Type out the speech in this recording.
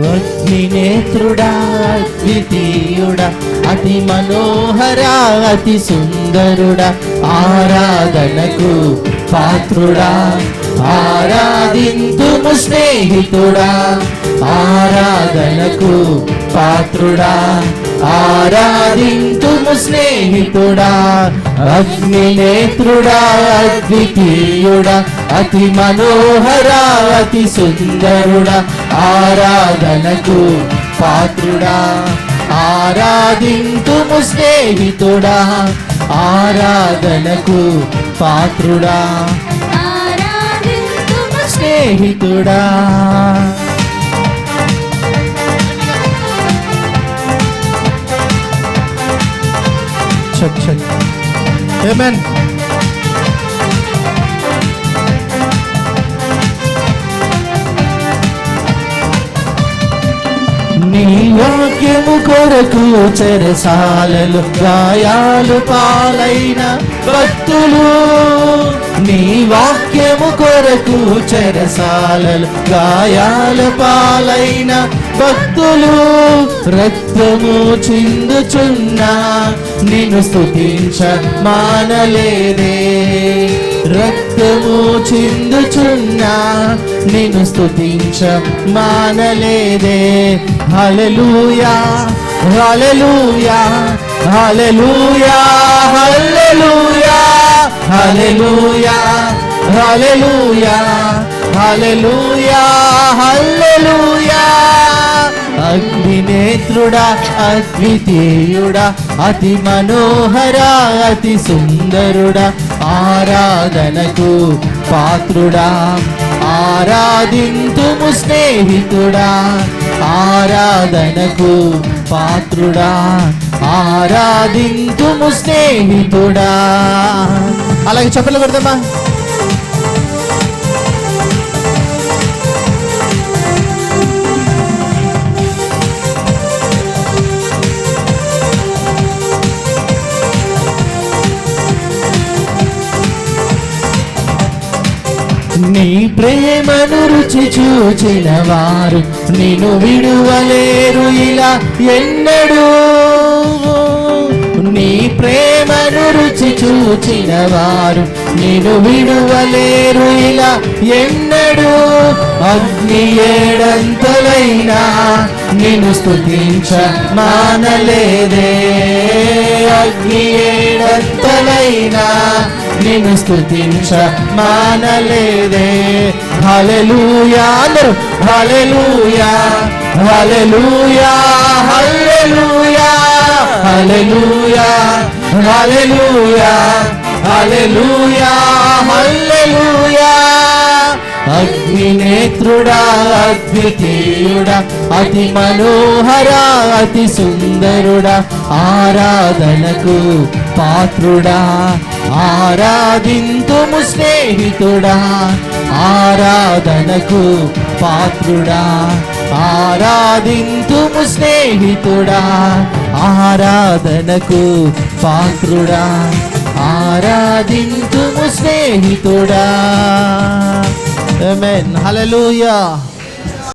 అగ్నినేత్రుడా అద్వితీయుడా అతి మనోహరా అతి సుందరుడా ఆరాధనకు పాత్రుడా ఆరాధింతుము స్నేహితుడా ఆరాధనకు పాత్రుడా ఆరాధింతుము స్నేహితుడా అగ్నినేత్రుడా అద్వితీయుడా అతి మనోహరా అతి సుందరుడా ఆరాధనకు పాత్రుడా ఆరాధింతుము స్నేహితుడా ఆరాధనకు పాత్రుడా ఆరాధింతుము స్నేహితుడా. ఆమేన్. నీ వాక్యము కొరకు చెరసాలలు గాయాలు పాలైన భక్తులు నీ వాక్యము కొరకు చెరసాలలు గాయాల పాలైన భక్తులు రక్తము చిందుచున్నా నిన్ను స్తుతించ మానలేదే రక్తము చిందుచున్నా నిన్ను స్తుతించ మానలేదే. హల్లెలూయా హల్లెలూయా హల్లెలూయా హల్లెలూయా హల్లెలూయా హల్లెలూయా హల్లెలూయా హల్లెలూయా. అగ్నినేత్రుడా అద్వితీయుడా అతి మనోహరా అతి సుందరుడా ఆరాధనకు పాత్రుడా ఆరాధింతుము స్నేహితుడా ఆరాధనకు పాత్రుడా ఆరాధింతుము స్నేహితుడా. అలాగే చెప్పలు కొడదామా. నీ ప్రేమను రుచి చూచిన వారు నిన్ను విడువలేరు ఇలా ఎన్నడూ నీ ప్రేమను రుచి చూచిన వారు నిన్ను విడువలేరు ఇలా ఎన్నడూ అగ్ని ఏడంతలైనా నిన్ను స్తుతించ మానలేదే అగ్ని ఏడంతలైనా నిన్ను స్తుతించ మానలేదే. హల్లెలూయా అందరూ హల్లెలూయా హల్లెలూయా హల్లెలూయా హల్లెలూయా హల్లెలూయా హల్లెలూయా హల్లెలూయా. అగ్నినేత్రుడా అద్వితీయుడా అతి మనోహరా అతి సుందరుడా ఆరాధనకు పాత్రుడా ఆరాధింతుము స్నేహితుడా ఆరాధనకు పాత్రుడా ఆరాధింతుము స్నేహితుడా ఆరాధనకు పాత్రుడా ఆరాధింతుము స్నేహితుడా. ఆమేన్. హల్లెలూయా.